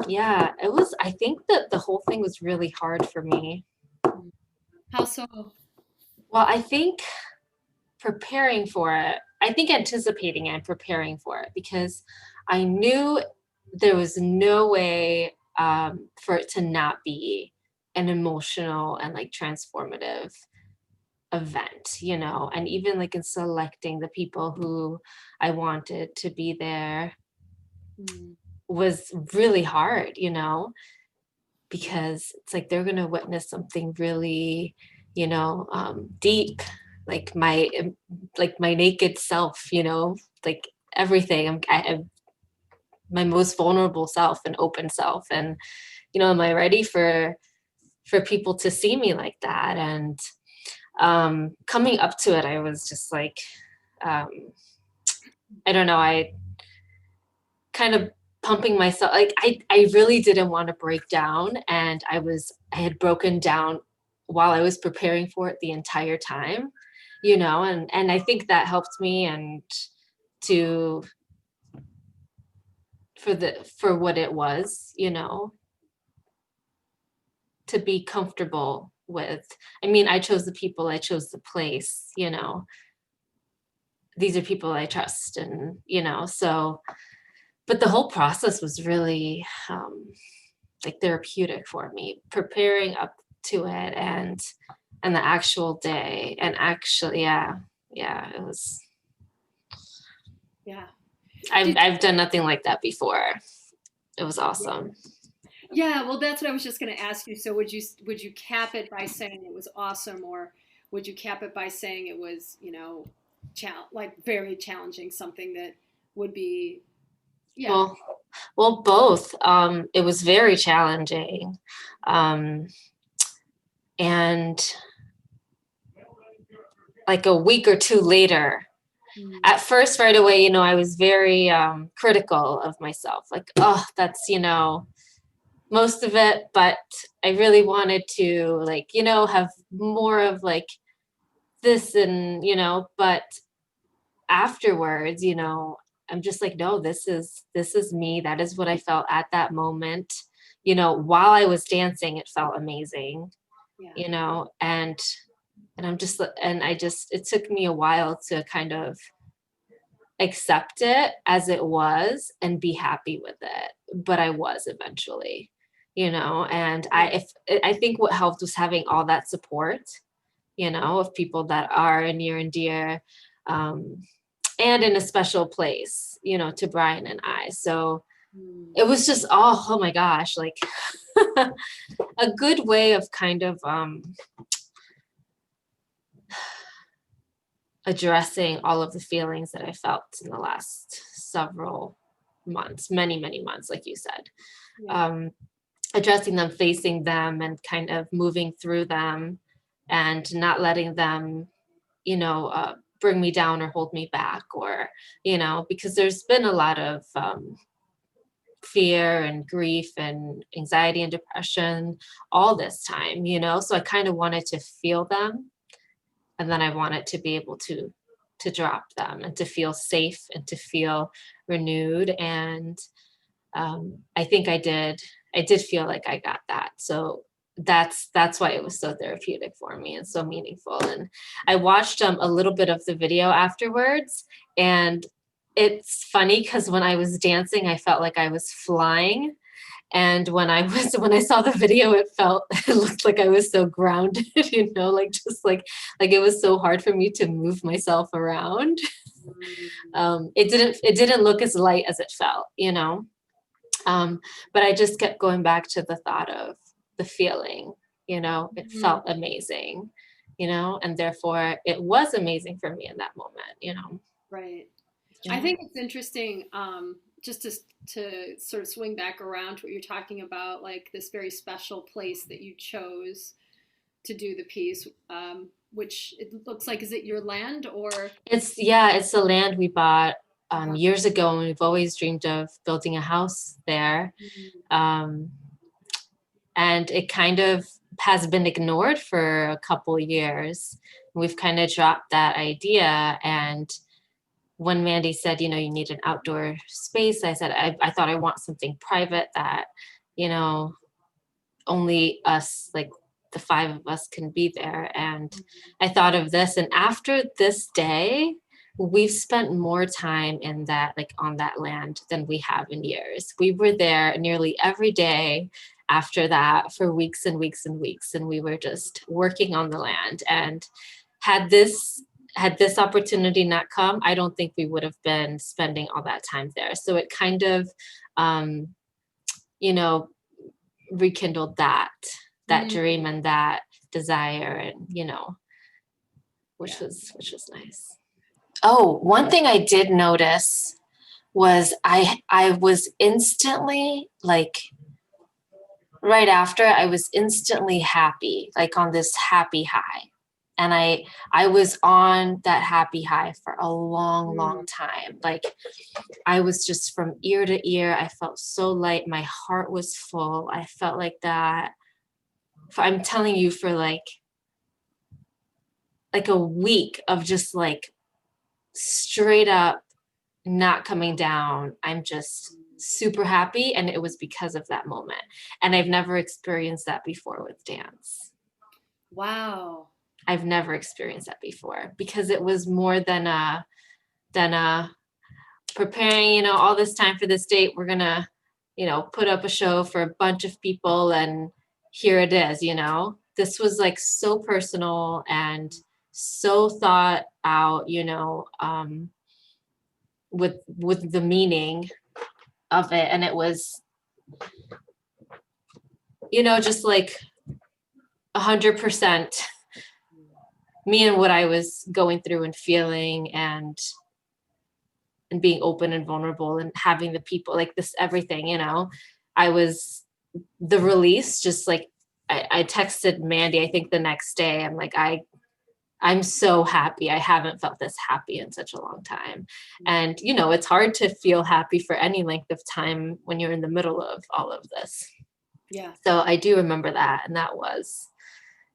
Yeah, it was, I think that the whole thing was really hard for me. How so? Well, I think preparing for it, I think anticipating and preparing for it, because I knew there was no way for it to not be an emotional and like transformative event, you know, and even like in selecting the people who I wanted to be there Mm, was really hard, you know, because it's like they're going to witness something really, you know, deep, like like my naked self, you know, like everything. I'm my most vulnerable self and open self, and you know, am I ready for people to see me like that? And coming up to it, I was just like, um, I don't know, I kind of pumping myself, like I really didn't want to break down, and I had broken down while I was preparing for it the entire time, you know, and I think that helped me, and to for what it was, you know, to be comfortable with. I mean, I chose the people, I chose the place, you know, these are people I trust, and you know, so but the whole process was really like therapeutic for me, preparing up to it, and the actual day, and actually, yeah, it was. yeah. I've done nothing like that before. It was awesome. Yeah, well, that's what I was just going to ask you. So would you cap it by saying it was awesome, or would you cap it by saying it was, like very challenging, something that would be, yeah, Well, well, both. It was very challenging, um, and like a week or two later, mm, at first, right away, you know, I was very critical of myself, like, oh, that's, you know, most of it, but I really wanted to, like, you know, have more of like this, and you know, but afterwards, you know, I'm just like, no, this is me. That is what I felt at that moment. You know, while I was dancing, it felt amazing, yeah, you know, and I just, it took me a while to kind of accept it as it was and be happy with it. But I was eventually, you know, and yeah, I think what helped was having all that support, you know, of people that are near and dear, um, and in a special place, you know, to Brian and I. So mm, it was just, oh my gosh, like a good way of kind of addressing all of the feelings that I felt in the last several months, many months, like you said. yeah, Um, Addressing them, facing them, and kind of moving through them, and not letting them, you know, bring me down or hold me back, or, you know, because there's been a lot of fear and grief and anxiety and depression all this time, you know, so I kind of wanted to feel them, and then I wanted to be able to drop them and to feel safe and to feel renewed. And I think I did feel like I got that. So that's why it was so therapeutic for me and so meaningful. And I watched a little bit of the video afterwards, and it's funny because when I was dancing, I felt like I was flying. And when I saw the video, it looked like I was so grounded, you know, like just like it was so hard for me to move myself around. mm, It didn't look as light as it felt, you know. Um, but I just kept going back to the thought of the feeling, you know, it mm, felt amazing, you know, and therefore it was amazing for me in that moment, you know. right. I Yeah. think it's interesting, just to sort of swing back around to what you're talking about, like this very special place that you chose to do the piece, which it looks like, is it your land or? It's the land we bought Uh-huh. years ago, and we've always dreamed of building a house there. Mm, Um, and it kind of has been ignored for a couple years. We've kind of dropped that idea, and when Mandy said, you need an outdoor space, I said, I thought I want something private that, you know, only us, like the five of us can be there. And I thought of this, and after this day, we've spent more time in that, like on that land than we have in years. We were there nearly every day after that for weeks and weeks and weeks. And we were just working on the land. And had this opportunity not come, I don't think we would have been spending all that time there. So it kind of, you know, rekindled that dream and that desire, and which was nice. Oh, one thing I did notice was I was instantly, like, right after, I was instantly happy, like on this happy high. And I was on that happy high for a long time. Like, I was just from ear to ear. I felt so light. My heart was full. I felt like that. I'm telling you, for like a week of just like straight up not coming down. I'm just super happy. And it was because of that moment. And I've never experienced that before with dance. Wow. I've never experienced that before, because it was more than preparing, all this time for this date. We're gonna, put up a show for a bunch of people, and here it is. This was like so personal and so thought out, with the meaning of it. And it was, just like 100% me and what I was going through and feeling, and being open and vulnerable, and having the people, like this, everything, I was, the release, just like, I texted Mandy, I think the next day, I'm like, I'm so happy. I haven't felt this happy in such a long time. And, it's hard to feel happy for any length of time when you're in the middle of all of this. Yeah. So I do remember that. And that was,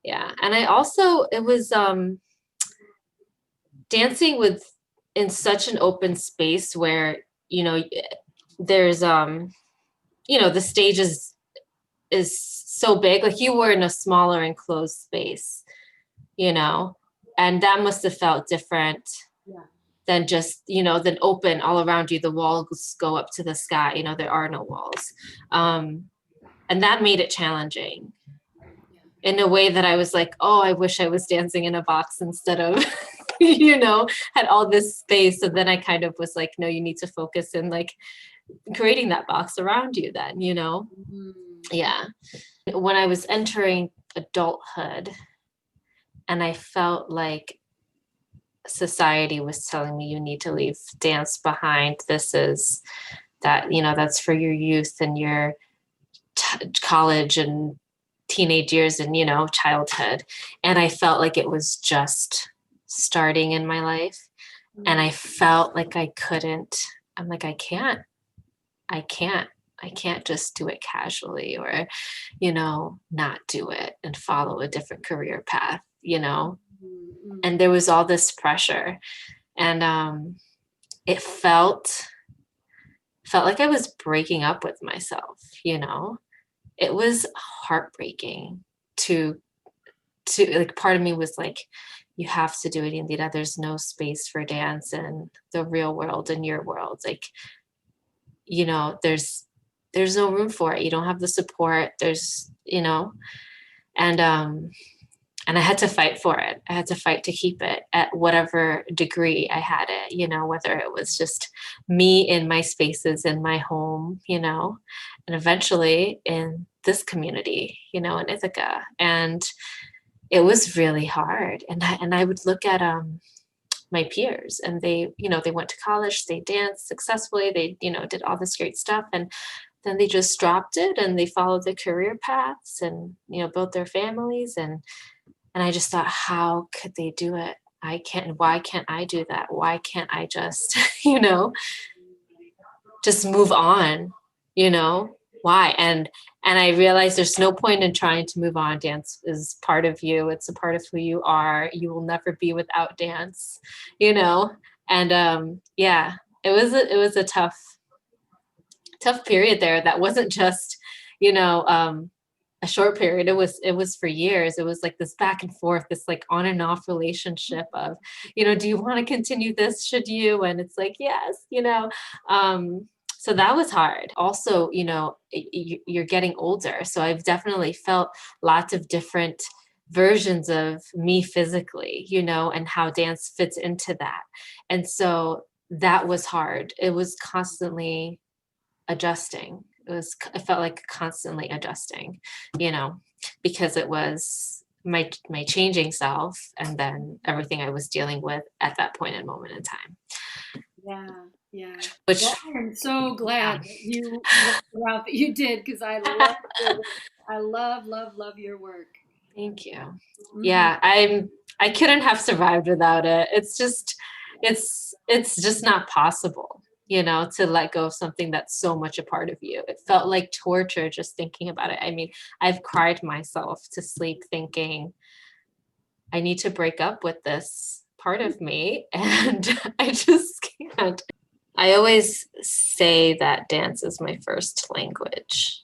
yeah. And I also, it was dancing in such an open space where, there's, the stage is so big. Like, you were in a smaller enclosed space, and that must have felt different than just, than open all around you. The walls go up to the sky, there are no walls. And that made it challenging in a way that I was like, oh, I wish I was dancing in a box instead of, had all this space. So then I kind of was like, no, you need to focus in like creating that box around you then, Yeah. When I was entering adulthood, and I felt like society was telling me, you need to leave dance behind. This is that, that's for your youth and your college and teenage years and, childhood. And I felt like it was just starting in my life. And I felt like I couldn't, I'm like, I can't just do it casually, or, not do it and follow a different career path, and there was all this pressure, and it felt like I was breaking up with myself. It was heartbreaking to like, part of me was like, you have to do it, Indira. There's no space for dance in the real world, in your world. Like, there's no room for it. You don't have the support. There's, and I had to fight for it. I had to fight to keep it at whatever degree I had it, whether it was just me in my spaces in my home, and eventually in this community, in Ithaca. And it was really hard. And I would look at my peers, and they, they went to college, they danced successfully, they, did all this great stuff. And then they just dropped it, and they followed their career paths, and, built their families. And I just thought, how could they do it? I can't. Why can't I do that? Why can't I just, just move on? Why? And I realized there's no point in trying to move on. Dance is part of you. It's a part of who you are. You will never be without dance, And yeah, it was a tough period there. That wasn't just, you know, a short period. It was for years. It was like this back and forth, this like on and off relationship of, you know, do you want to continue this? Should you? And it's like, yes, you know. So that was hard. Also, you know, you're getting older. So I've definitely felt lots of different versions of me physically, you know, and how dance fits into that. And so that was hard. It was constantly adjusting. It felt like constantly adjusting, you know, because it was my changing self and then everything I was dealing with at that point and moment in time. Yeah, yeah. Which, Well, I am so yeah, glad that you went the route that you did because I love your work. I love, love, love your work. thank you. Hmm. Yeah, I couldn't have survived without it. It's just not possible, you know, to let go of something that's so much a part of you. It felt like torture just thinking about it. I mean, I've cried myself to sleep thinking I need to break up with this part of me and I just can't. I always say that dance is my first language.